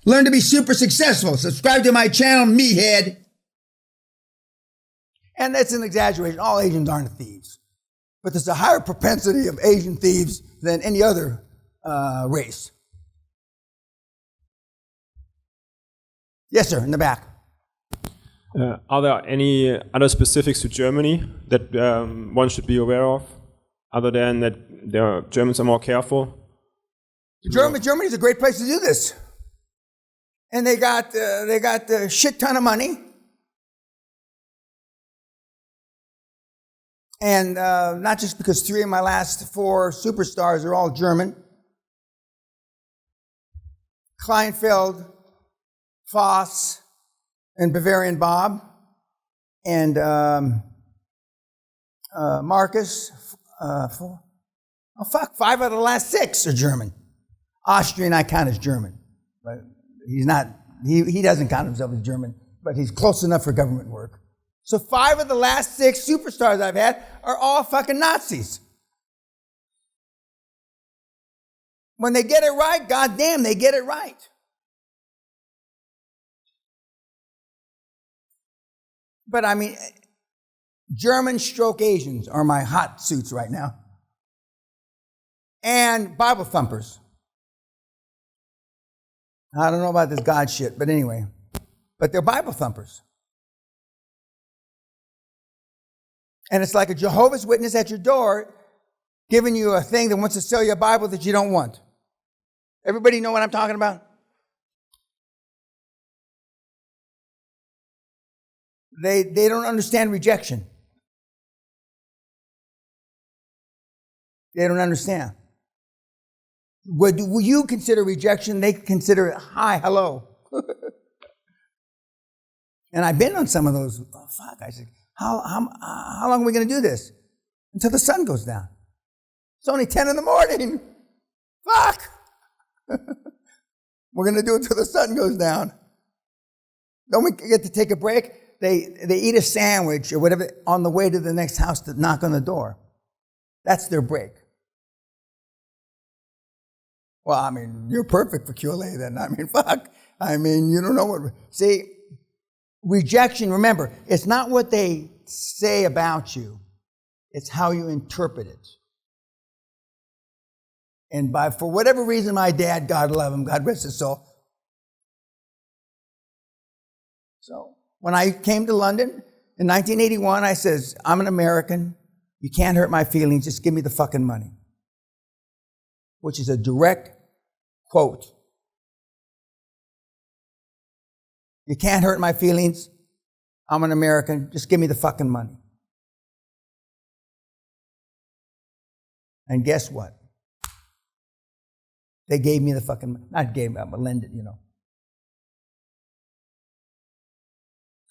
Learn to be super successful. Subscribe to my channel, meathead. And that's an exaggeration. All Asians aren't thieves. But there's a higher propensity of Asian thieves than any other race. Yes, sir, in the back. Are there any other specifics to Germany that one should be aware of, other than that Germans are more careful? Germany's a great place to do this, and they got a shit ton of money, and not just because 3 of my last 4 superstars are all German. Kleinfeld, Voss, and Bavarian Bob, and Marcus. 5 out of the last 6 are German. Austrian I count as German, but he's not. He doesn't count himself as German, but he's close enough for government work. So 5 of the last 6 superstars I've had are all fucking Nazis. When they get it right, goddamn, they get it right. But I mean, German stroke Asians are my hot suits right now. And Bible thumpers. I don't know about this God shit, but anyway. But they're Bible thumpers. And it's like a Jehovah's Witness at your door giving you a thing that wants to sell you a Bible that you don't want. Everybody know what I'm talking about? They don't understand rejection. They don't understand. What you consider rejection, they consider it hi, hello. And I've been on some of those. Oh, fuck! I said, how long are we going to do this? Until the sun goes down. It's only 10 in the morning. Fuck! We're going to do it till the sun goes down. Don't we get to take a break? They eat a sandwich or whatever on the way to the next house to knock on the door. That's their break. Well, I mean, you're perfect for QLA then. I mean, fuck. I mean, you don't know what... See, rejection, remember, it's not what they say about you. It's how you interpret it. And for whatever reason, my dad, God love him, God rest his soul. So when I came to London in 1981, I says, I'm an American. You can't hurt my feelings. Just give me the fucking money. Which is a direct quote. You can't hurt my feelings. I'm an American. Just give me the fucking money. And guess what? They gave me the fucking money. Not gave me, but lend it, you know.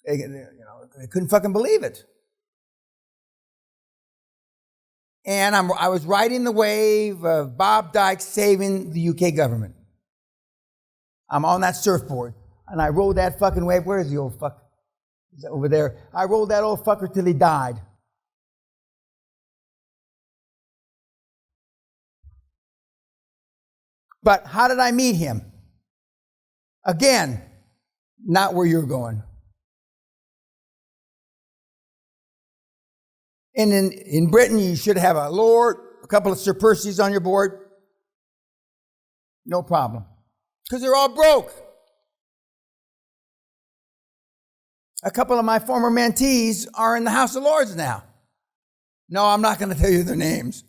They couldn't fucking believe it. And I was riding the wave of Bob Dyke saving the UK government. I'm on that surfboard, and I rode that fucking wave. Where is the old fuck? Is that over there? I rode that old fucker till he died. But how did I meet him? Again, not where you're going. And in Britain, you should have a Lord, a couple of Sir Percys on your board. No problem. Because they're all broke. A couple of my former mentees are in the House of Lords now. No, I'm not going to tell you their names.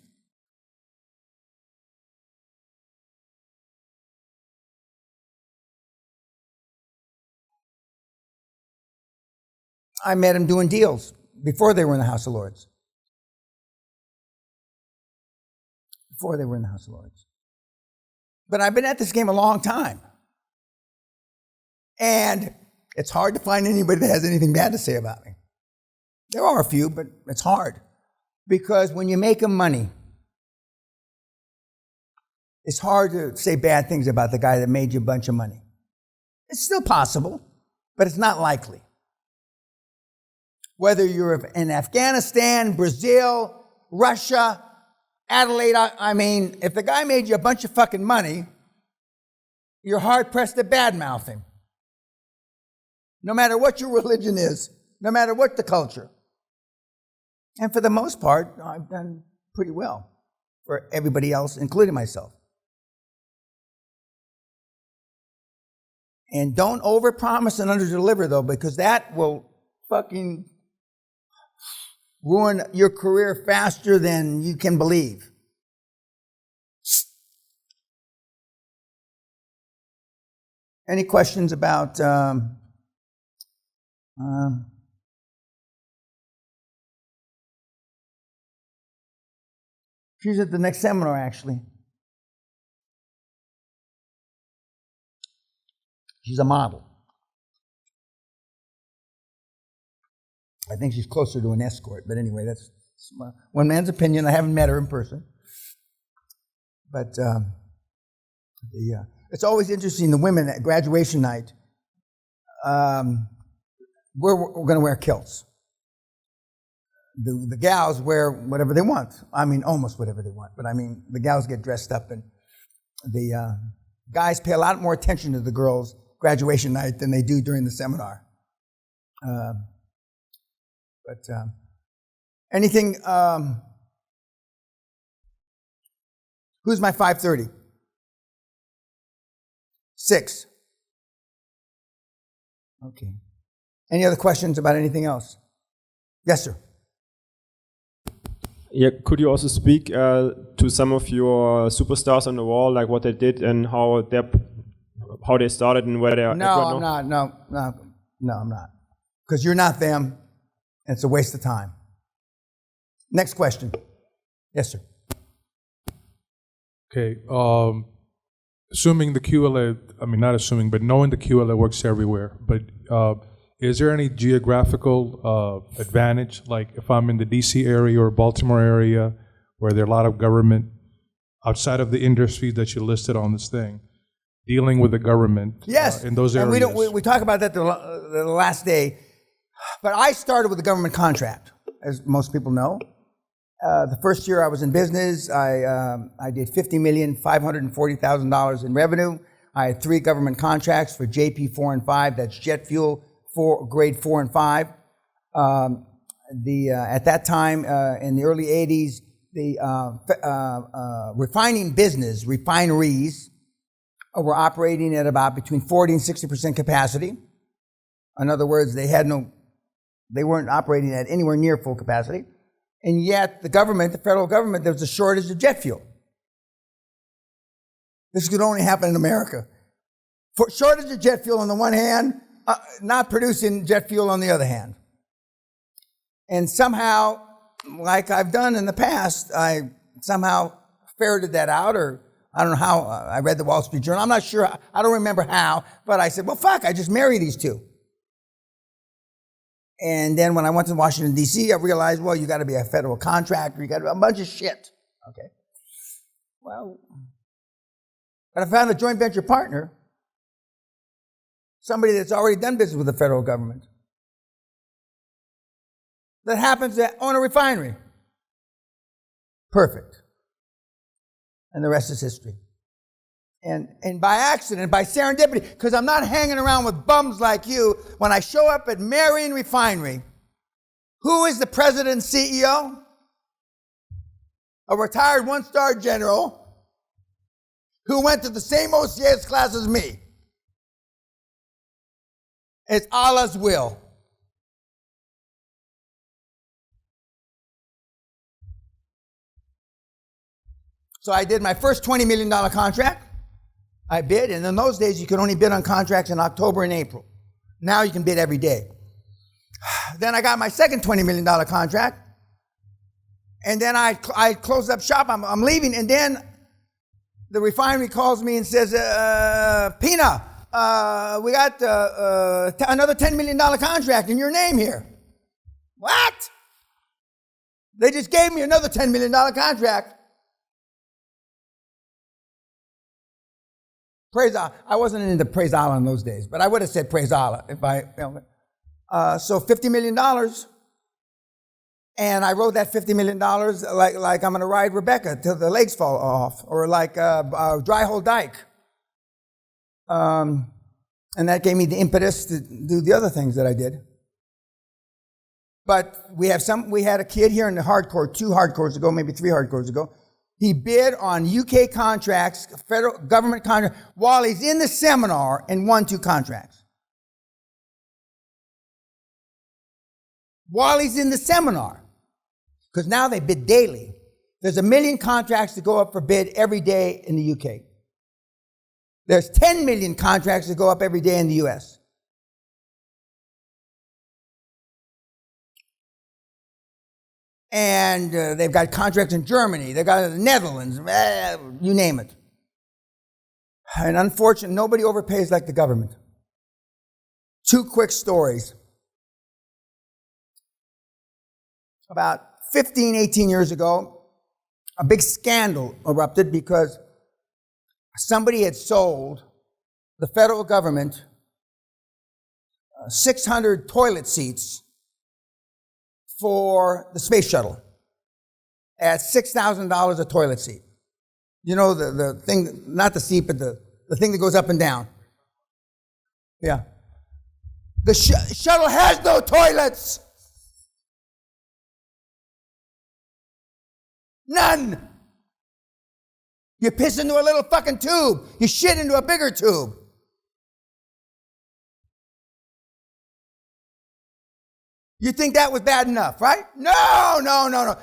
I met them doing deals before they were in the House of Lords. Before they were in the House of Lords. But I've been at this game a long time. And it's hard to find anybody that has anything bad to say about me. There are a few, but it's hard. Because when you make them money, it's hard to say bad things about the guy that made you a bunch of money. It's still possible, but it's not likely. Whether you're in Afghanistan, Brazil, Russia, Adelaide, I mean, if the guy made you a bunch of fucking money, you're hard-pressed to badmouth him. No matter what your religion is, no matter what the culture. And for the most part, I've done pretty well for everybody else, including myself. And don't overpromise and underdeliver, though, because that will fucking ruin your career faster than you can believe. Any questions about she's at the next seminar, actually. She's a model. I think she's closer to an escort, but anyway, that's one man's opinion. I haven't met her in person. But it's always interesting, the women at graduation night, we're going to wear kilts. The gals wear whatever they want. I mean, almost whatever they want. But I mean, the gals get dressed up, and the guys pay a lot more attention to the girls' graduation night than they do during the seminar. Anything, who's my 5:30? 6. Okay. Any other questions about anything else? Yes, sir. Yeah, could you also speak to some of your superstars on the wall, like what they did and how they started and where they are? No, I'm not. No, I'm not. Because you're not them, and it's a waste of time. Next question. Yes, sir. Okay. Assuming the QLA, I mean, not assuming, but knowing the QLA works everywhere, but is there any geographical advantage? Like if I'm in the DC area or Baltimore area where there are a lot of government outside of the industry that you listed on this thing, dealing with the government yes, in those areas? And we talk about that the last day, but I started with a government contract, as most people know. The first year I was in business, I did $50,540,000 in revenue. I had 3 government contracts for JP 4 and 5, that's jet fuel, grade 4 and 5. At that time, in the early 80s, the refining business, refineries, were operating at about between 40 and 60% capacity. In other words, they weren't operating at anywhere near full capacity. And yet, the federal government, there was a shortage of jet fuel. This could only happen in America. For shortage of jet fuel on the one hand, not producing jet fuel on the other hand. And somehow, like I've done in the past, I somehow ferreted that out, or I don't know how. I read the Wall Street Journal. I'm not sure. I don't remember how, but I said, well, fuck, I just marry these two. And then when I went to Washington, D.C., I realized, well, you got to be a federal contractor. You got to be a bunch of shit. Okay. Well, but I found a joint venture partner, somebody that's already done business with the federal government, that happens to own a refinery. Perfect. And the rest is history. And by accident, by serendipity, because I'm not hanging around with bums like you, when I show up at Marion Refinery, who is the president and CEO? A retired one-star general who went to the same OCS class as me. It's Allah's will. So I did my first $20 million contract. I bid, and in those days you could only bid on contracts in October and April. Now you can bid every day. Then I got my second $20 million contract, and then I closed up shop. I'm leaving, and then the refinery calls me and says, Peña, we got another $10 million contract in your name here. What? They just gave me another $10 million contract. Praise Allah. I wasn't into praise Allah in those days, but I would have said praise Allah if I. So $50 million, and I wrote that $50 million like I'm going to ride Rebecca till the legs fall off, or like dry hole dike. And that gave me the impetus to do the other things that I did. But we had a kid here in the hardcore, 2 hardcores ago, maybe 3 hardcores ago. He bid on UK contracts, federal government contracts, while he's in the seminar and won 2 contracts. While he's in the seminar. Because now they bid daily. There's 1 million contracts that go up for bid every day in the UK. There's 10 million contracts that go up every day in the US. And they've got contracts in Germany, they've got the Netherlands, you name it. And unfortunately, nobody overpays like the government. 2 quick stories. About 15, 18 years ago, a big scandal erupted because somebody had sold the federal government 600 toilet seats for the space shuttle at $6,000 a toilet seat. You know, the thing, not the seat, but the thing that goes up and down. Yeah. The shuttle has no toilets. None. You piss into a little fucking tube. You shit into a bigger tube. You think that was bad enough, right? No.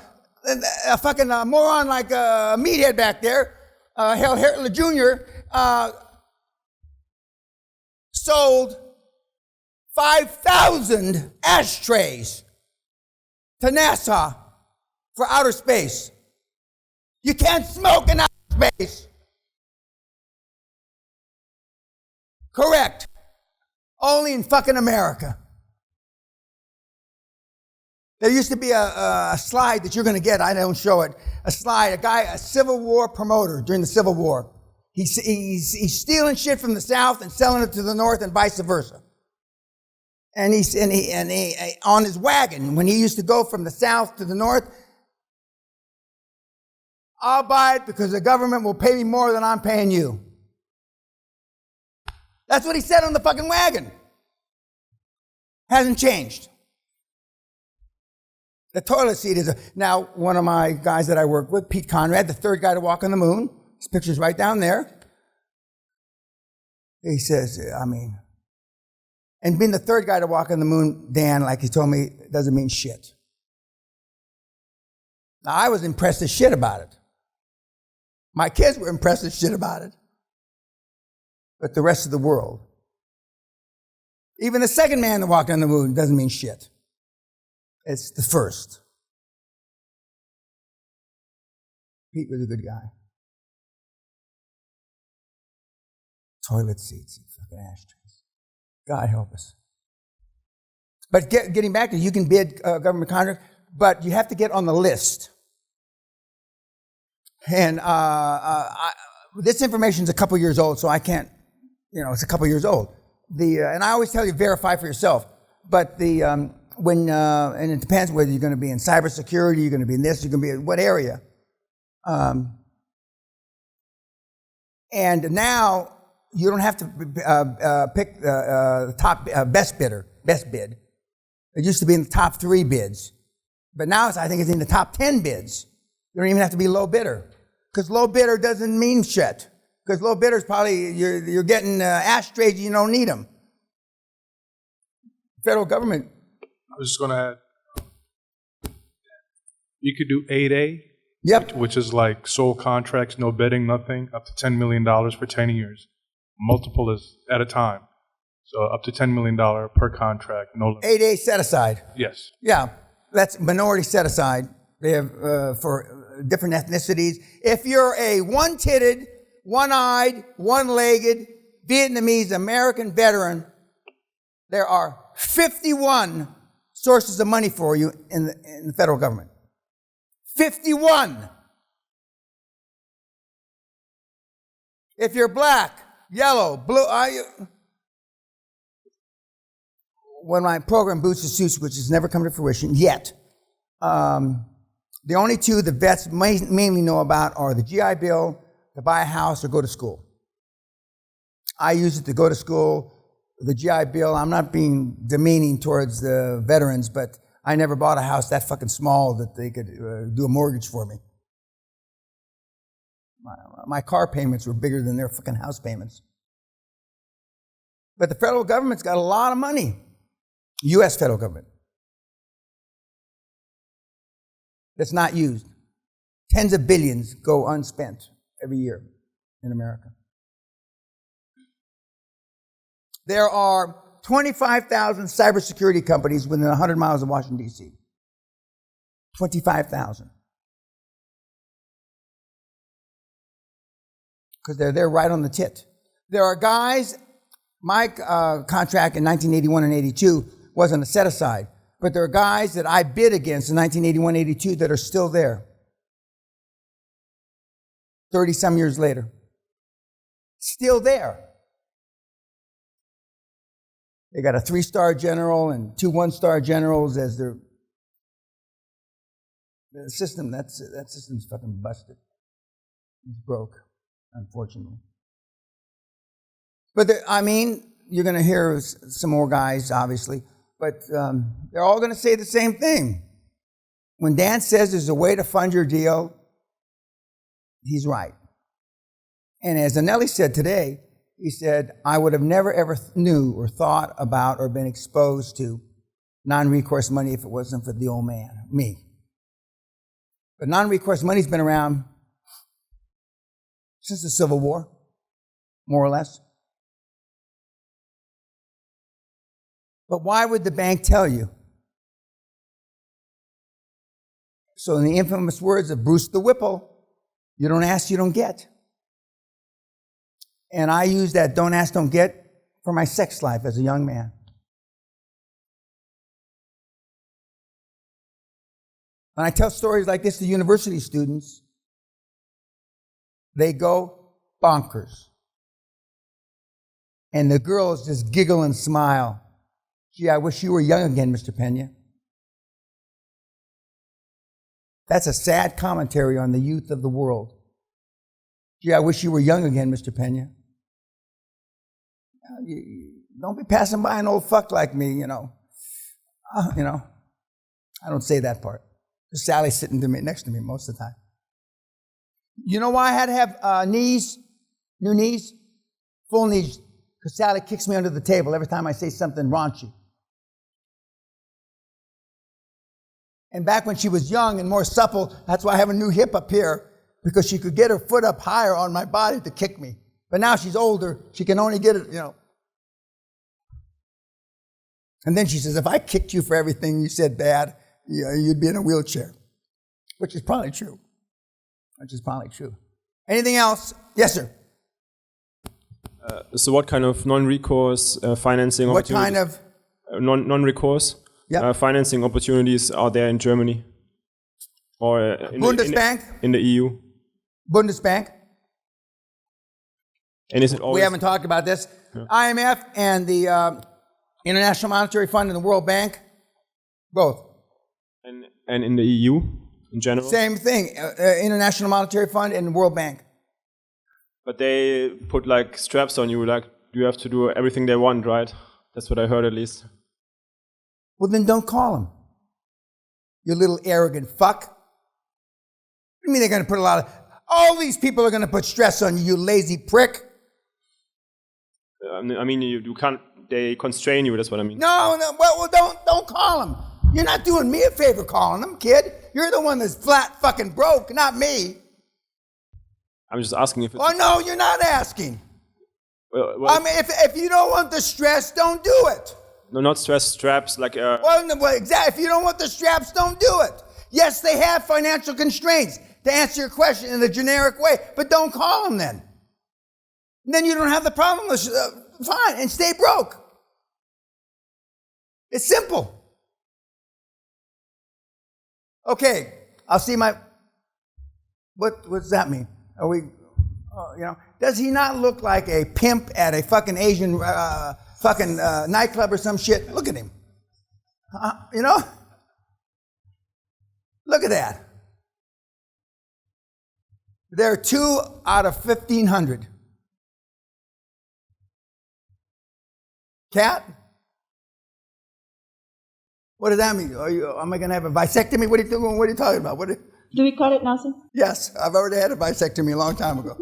A fucking moron like a meathead back there, Hell Hitler Jr., sold 5,000 ashtrays to NASA for outer space. You can't smoke in outer space. Correct. Only in fucking America. There used to be a slide that you're going to get. I don't show it. A slide, a Civil War promoter during the Civil War. He's stealing shit from the South and selling it to the North and vice versa. And he on his wagon, when he used to go from the South to the North, I'll buy it because the government will pay me more than I'm paying you. That's what he said on the fucking wagon. Hasn't changed. The toilet seat is now one of my guys that I work with, Pete Conrad, the 3rd guy to walk on the moon. His picture's right down there. He says, and being the 3rd guy to walk on the moon, Dan, like he told me, doesn't mean shit. Now, I was impressed as shit about it. My kids were impressed as shit about it. But the rest of the world, even the 2nd man to walk on the moon doesn't mean shit. It's the 1st. Pete was a good guy. Toilet seats and fucking ashtrays. God help us. But getting back to it, you can bid government contract, but you have to get on the list. And this information is a couple years old, so I can't, it's a couple years old. And I always tell you, verify for yourself. But and it depends whether you're going to be in cybersecurity, you're going to be in this, you're going to be in what area. And now you don't have to pick the top best bid. It used to be in the top 3 bids. But now I think it's in the top 10 bids. You don't even have to be low bidder. Because low bidder doesn't mean shit. Because low bidder is probably, you're getting ashtrays, you don't need them. Federal government. I was just going to add, you could do 8A, yep, which is like sole contracts, no bidding, nothing, up to $10 million for 10 years. Multiple is at a time. So up to $10 million per contract, no limit. 8A set aside. Yes. Yeah, that's minority set aside. They have for different ethnicities. If you're a one-titted, one-eyed, one-legged Vietnamese American veteran, there are 51 sources of money for you in the federal government. 51. If you're black, yellow, blue, when my program Boots and Suits, which has never come to fruition yet, the only 2 the vets mainly know about are the GI Bill, to buy a house, or go to school. I use it to go to school. The GI Bill, I'm not being demeaning towards the veterans, but I never bought a house that fucking small that they could do a mortgage for me. My car payments were bigger than their fucking house payments. But the federal government's got a lot of money. U.S. federal government. That's not used. Tens of billions go unspent every year in America. There are 25,000 cybersecurity companies within 100 miles of Washington, D.C. 25,000. Because they're right on the tit. There are guys, my contract in 1981 and 82 wasn't a set-aside, but there are guys that I bid against in 1981, 82 that are still there. 30-some years later. Still there. They got a 3-star general and 2 1-star generals as their the system. That system's fucking busted. It's broke, unfortunately. But you're going to hear some more guys, obviously, but they're all going to say the same thing. When Dan says there's a way to fund your deal, he's right. And as Anelli said today, he said, I would have never ever knew or thought about or been exposed to non-recourse money if it wasn't for the old man, me. But non-recourse money's been around since the Civil War, more or less. But why would the bank tell you? So in the infamous words of Bruce the Whipple, you don't ask, you don't get. And I use that don't ask, don't get for my sex life as a young man. When I tell stories like this to university students, they go bonkers. And the girls just giggle and smile. Gee, I wish you were young again, Mr. Peña. That's a sad commentary on the youth of the world. Gee, I wish you were young again, Mr. Peña. Don't be passing by an old fuck like me, I don't say that part. Sally's sitting next to me most of the time. You know why I had to have new knees? Full knees. Because Sally kicks me under the table every time I say something raunchy. And back when she was young and more supple, that's why I have a new hip up here, because she could get her foot up higher on my body to kick me. But now she's older, she can only get it, And then she says, if I kicked you for everything you said bad, you'd be in a wheelchair. Which is probably true. Anything else? Yes, sir. So what kind of non-recourse financing opportunities? What kind of? Non-recourse financing opportunities are there in Germany? Or Bundesbank? In the EU? Bundesbank. And is it always? We haven't talked about this. Yeah. IMF and the International Monetary Fund and the World Bank, both. And in the EU in general? Same thing. International Monetary Fund and the World Bank. But they put like straps on you, like you have to do everything they want, right? That's what I heard at least. Well, then don't call them. You little arrogant fuck. What do you mean they're going to put all these people are going to put stress on you, you lazy prick? You can't, they constrain you, that's what I mean. No, well, don't call them. You're not doing me a favor calling them, kid. You're the one that's flat fucking broke, not me. I'm just asking if it's... Oh, no, you're not asking. Well, if you don't want the stress, don't do it. No, not stress, straps, like... Well, exactly. If you don't want the straps, don't do it. Yes, they have financial constraints to answer your question in a generic way, but don't call them then. And then you don't have the problem. Fine, and stay broke. It's simple. Okay, I'll see what does that mean? Are we, does he not look like a pimp at a fucking Asian nightclub or some shit? Look at him. Look at that. There are 2 out of 1,500. Cat? What does that mean? Am I going to have a vasectomy? What are you talking about? Do we call it, Nelson? Yes, I've already had a vasectomy a long time ago.